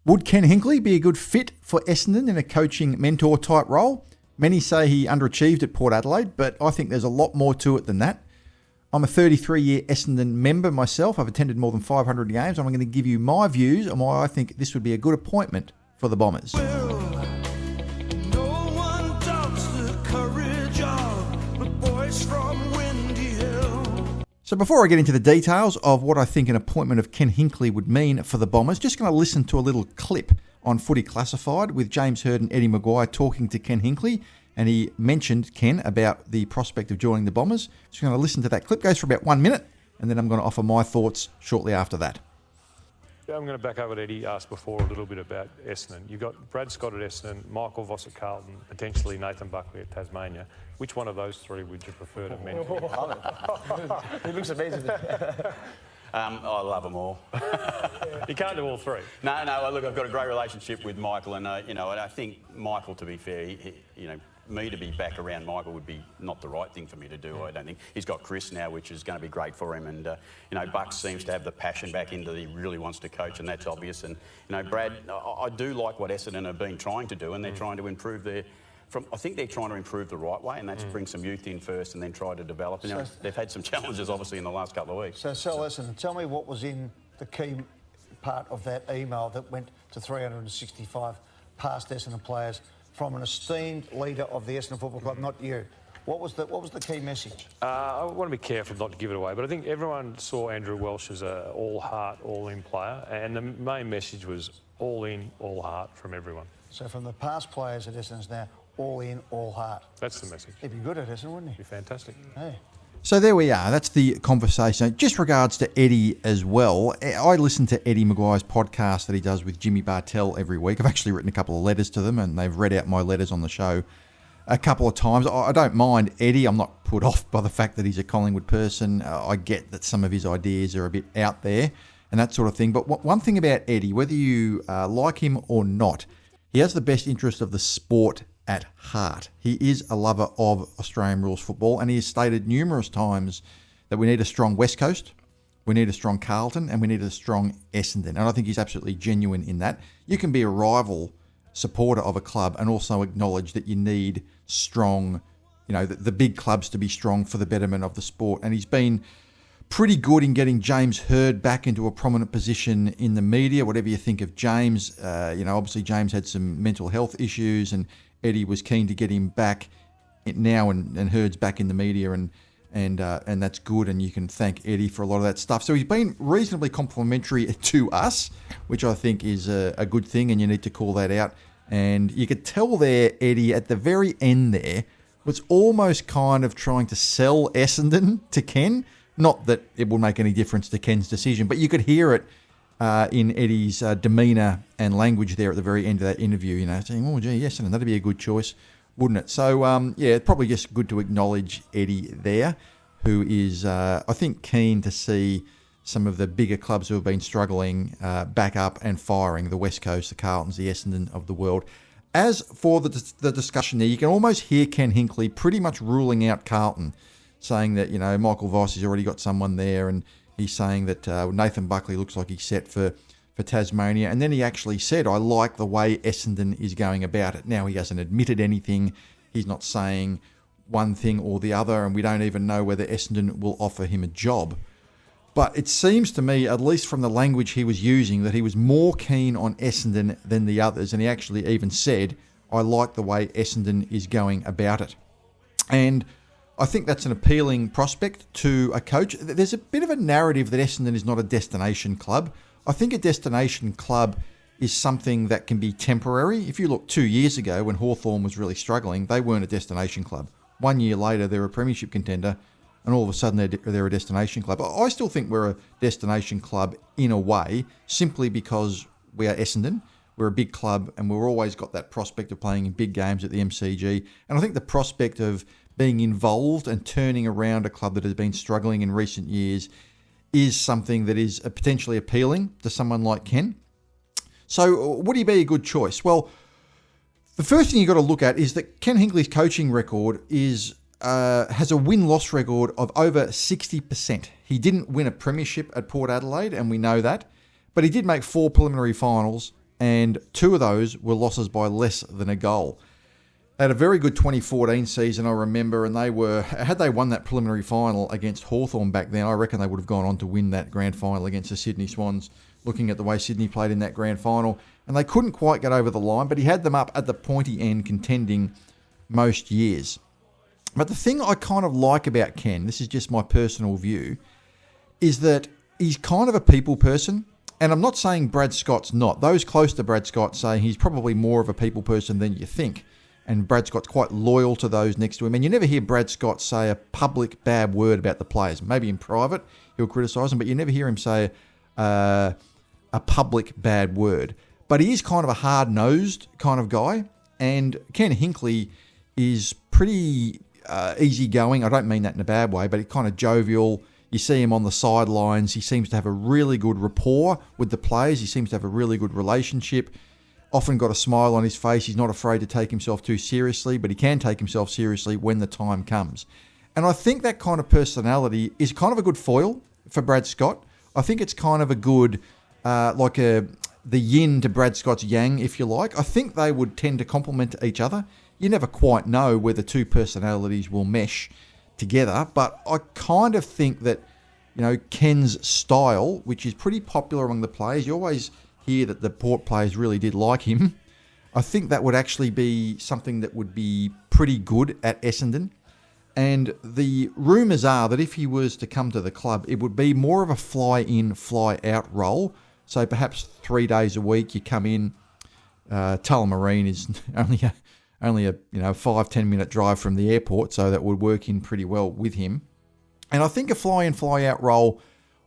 Would Ken Hinkley be a good fit for Essendon in a coaching mentor type role? Many say he underachieved at Port Adelaide, but I think there's a lot more to it than that. I'm a 33-year Essendon member myself. I've attended more than 500 games. I'm going to give you my views on why I think this would be a good appointment for the Bombers. So before I get into the details of what I think an appointment of Ken Hinkley would mean for the Bombers, just going to listen to a little clip on Footy Classified with James Hird and Eddie McGuire talking to Ken Hinkley, and he mentioned Ken about the prospect of joining the Bombers. Just going to listen to that clip. It goes for about 1 minute, and then I'm going to offer my thoughts shortly after that. Yeah, I'm going to back up what Eddie asked before a little bit about Essendon. You've got Brad Scott at Essendon, Michael Voss at Carlton, potentially Nathan Buckley at Tasmania. Which one of those three would you prefer to mentor? He looks amazing. I love them all. You can't do all three. No. Look, I've got a great relationship with Michael, and and I think Michael, to be fair, me to be back around Michael would be not the right thing for me to do. I don't think he's got Chris now, which is going to be great for him, and Bucks seems to have the passion back into that he really wants to coach, and that's obvious. And Brad, I do like what Essendon have been trying to do, and they're trying to improve I think they're trying to improve the right way, and that's bring some youth in first and then try to develop. And they've had some challenges, obviously, in the last couple of weeks. So listen, tell me what was in the key part of that email that went to 365 past Essendon players from an esteemed leader of the Essendon Football Club, not you. What was the key message? I want to be careful not to give it away, but I think everyone saw Andrew Welsh as an all-heart, all-in player, and the main message was all in, all heart from everyone. So from the past players at Essendon now, all in, all heart. That's the message. He'd be good at Essendon, wouldn't he? Be fantastic. Hey. So there we are. That's the conversation. Just regards to Eddie as well. I listen to Eddie McGuire's podcast that he does with Jimmy Bartell every week. I've actually written a couple of letters to them, and they've read out my letters on the show a couple of times. I don't mind Eddie. I'm not put off by the fact that he's a Collingwood person. I get that some of his ideas are a bit out there and that sort of thing. But one thing about Eddie, whether you like him or not, he has the best interest of the sport at heart. He is a lover of Australian rules football, and he has stated numerous times that we need a strong West Coast, we need a strong Carlton, and we need a strong Essendon. And I think he's absolutely genuine in that. You can be a rival supporter of a club and also acknowledge that you need strong, the big clubs to be strong for the betterment of the sport. And he's been pretty good in getting James Hird back into a prominent position in the media. Whatever you think of James, obviously James had some mental health issues, and Eddie was keen to get him back now, and Hurd's back in the media, and that's good, and you can thank Eddie for a lot of that stuff. So he's been reasonably complimentary to us, which I think is a good thing, and you need to call that out. And you could tell there, Eddie, at the very end there, was almost kind of trying to sell Essendon to Ken. Not that it will make any difference to Ken's decision, but you could hear it in Eddie's demeanour and language there at the very end of that interview, saying, oh, gee, Essendon, that'd be a good choice, wouldn't it? So, it's probably just good to acknowledge Eddie there, who is, I think, keen to see some of the bigger clubs who have been struggling back up and firing, the West Coast, the Carltons, the Essendon of the world. As for the discussion there, you can almost hear Ken Hinkley pretty much ruling out Carlton, saying that, Michael Voss has already got someone there, and he's saying that Nathan Buckley looks like he's set for Tasmania. And then he actually said, I like the way Essendon is going about it. Now, he hasn't admitted anything. He's not saying one thing or the other, and we don't even know whether Essendon will offer him a job. But it seems to me, at least from the language he was using, that he was more keen on Essendon than the others. And he actually even said, I like the way Essendon is going about it. And I think that's an appealing prospect to a coach. There's a bit of a narrative that Essendon is not a destination club. I think a destination club is something that can be temporary. If you look 2 years ago when Hawthorn was really struggling, they weren't a destination club. 1 year later, they're a premiership contender, and all of a sudden they're a destination club. I still think we're a destination club in a way, simply because we are Essendon. We're a big club, and we've always got that prospect of playing in big games at the MCG. And I think the prospect of being involved and turning around a club that has been struggling in recent years is something that is potentially appealing to someone like Ken. So would he be a good choice? Well, the first thing you've got to look at is that Ken Hinkley's coaching record has a win-loss record of over 60%. He didn't win a premiership at Port Adelaide, and we know that, but he did make 4 preliminary finals and 2 of those were losses by less than a goal. They had a very good 2014 season, I remember, and had they won that preliminary final against Hawthorn back then, I reckon they would have gone on to win that grand final against the Sydney Swans, looking at the way Sydney played in that grand final. And they couldn't quite get over the line, but he had them up at the pointy end contending most years. But the thing I kind of like about Ken, this is just my personal view, is that he's kind of a people person. And I'm not saying Brad Scott's not. Those close to Brad Scott say he's probably more of a people person than you think. And Brad Scott's quite loyal to those next to him. And you never hear Brad Scott say a public bad word about the players. Maybe in private he'll criticise them, but you never hear him say a public bad word. But he is kind of a hard-nosed kind of guy. And Ken Hinkley is pretty easygoing. I don't mean that in a bad way, but he's kind of jovial. You see him on the sidelines. He seems to have a really good rapport with the players. He seems to have a really good relationship. Often got a smile on his face. He's not afraid to take himself too seriously, but he can take himself seriously when the time comes. And I think that kind of personality is kind of a good foil for Brad Scott. I think it's kind of a good, the yin to Brad Scott's yang, if you like. I think they would tend to complement each other. You never quite know where the 2 personalities will mesh together, but I kind of think that, Ken's style, which is pretty popular among the players, you always hear that the Port players really did like him. I think that would actually be something that would be pretty good at Essendon. And the rumours are that if he was to come to the club, it would be more of a fly-in, fly-out role. So perhaps 3 days a week you come in. Tullamarine is only a 5-10 minute drive from the airport, so that would work in pretty well with him. And I think a fly-in, fly-out role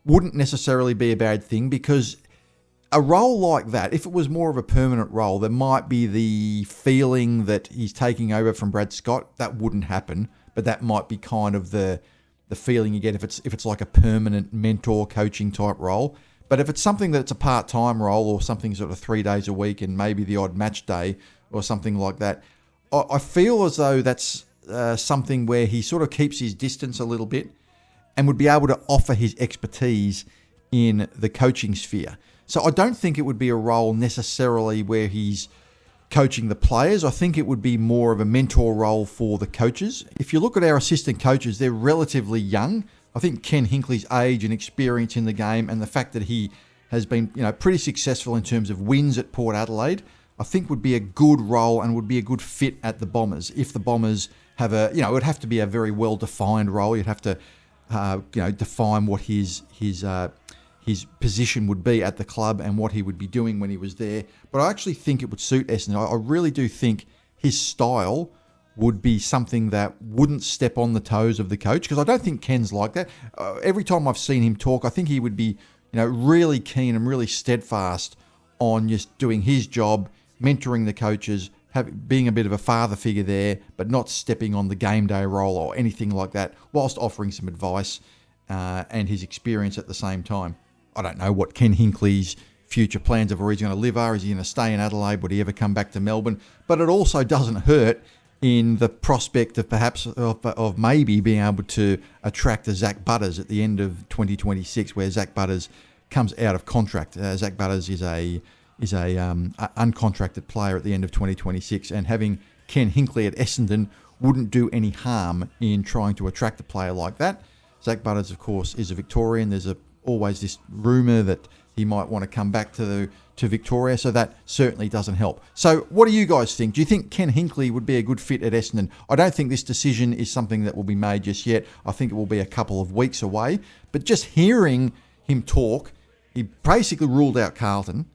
wouldn't necessarily be a bad thing, because a role like that, if it was more of a permanent role, there might be the feeling that he's taking over from Brad Scott. That wouldn't happen, but that might be kind of the feeling you get if it's like a permanent mentor coaching type role. But if it's something that's a part-time role, or something sort of 3 days a week and maybe the odd match day or something like that, I feel as though that's something where he sort of keeps his distance a little bit and would be able to offer his expertise in the coaching sphere. So I don't think it would be a role necessarily where he's coaching the players. I think it would be more of a mentor role for the coaches. If you look at our assistant coaches, they're relatively young. I think Ken Hinkley's age and experience in the game, and the fact that he has been, pretty successful in terms of wins at Port Adelaide, I think would be a good role and would be a good fit at the Bombers. If the Bombers have it would have to be a very well-defined role. You'd have to, define what his position would be at the club and what he would be doing when he was there. But I actually think it would suit Essendon. I really do think his style would be something that wouldn't step on the toes of the coach, because I don't think Ken's like that. Every time I've seen him talk, I think he would be, really keen and really steadfast on just doing his job, mentoring the coaches, being a bit of a father figure there, but not stepping on the game day role or anything like that, whilst offering some advice and his experience at the same time. I don't know what Ken Hinkley's future plans of where he's going to live are. Is he going to stay in Adelaide? Would he ever come back to Melbourne? But it also doesn't hurt in the prospect of perhaps of maybe being able to attract a Zach Butters at the end of 2026, where Zach Butters comes out of contract. Zach Butters is a uncontracted player at the end of 2026, and having Ken Hinkley at Essendon wouldn't do any harm in trying to attract a player like that. Zach Butters, of course, is a Victorian. There's always this rumour that he might want to come back to Victoria, so that certainly doesn't help. So what do you guys think? Do you think Ken Hinkley would be a good fit at Essendon? I don't think this decision is something that will be made just yet. I think it will be a couple of weeks away. But just hearing him talk, he basically ruled out Carlton,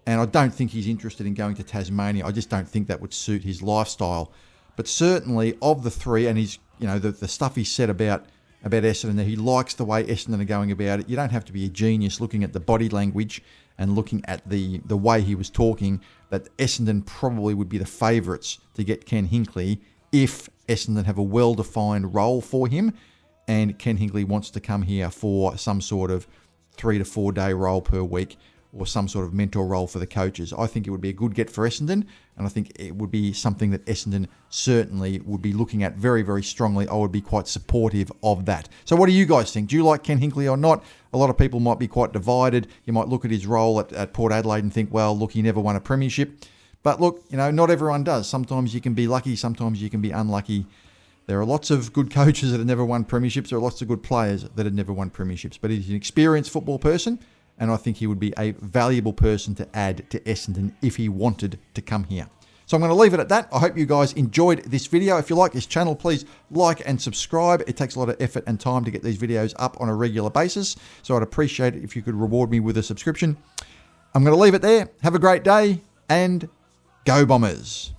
and I don't think he's interested in going to Tasmania. I just don't think that would suit his lifestyle. But certainly of the three, and he's, the stuff he said about Essendon, that he likes the way Essendon are going about it. You don't have to be a genius looking at the body language and looking at the way he was talking, that Essendon probably would be the favourites to get Ken Hinkley if Essendon have a well-defined role for him, and Ken Hinkley wants to come here for some sort of 3 to 4 day role per week, or some sort of mentor role for the coaches. I think it would be a good get for Essendon, and I think it would be something that Essendon certainly would be looking at very, very strongly. I would be quite supportive of that. So what do you guys think? Do you like Ken Hinkley or not? A lot of people might be quite divided. You might look at his role at Port Adelaide and think, well, look, he never won a premiership. But look, not everyone does. Sometimes you can be lucky, sometimes you can be unlucky. There are lots of good coaches that have never won premierships. There are lots of good players that have never won premierships. But he's an experienced football person, and I think he would be a valuable person to add to Essendon if he wanted to come here. So I'm going to leave it at that. I hope you guys enjoyed this video. If you like this channel, please like and subscribe. It takes a lot of effort and time to get these videos up on a regular basis. So I'd appreciate it if you could reward me with a subscription. I'm going to leave it there. Have a great day, and go Bombers.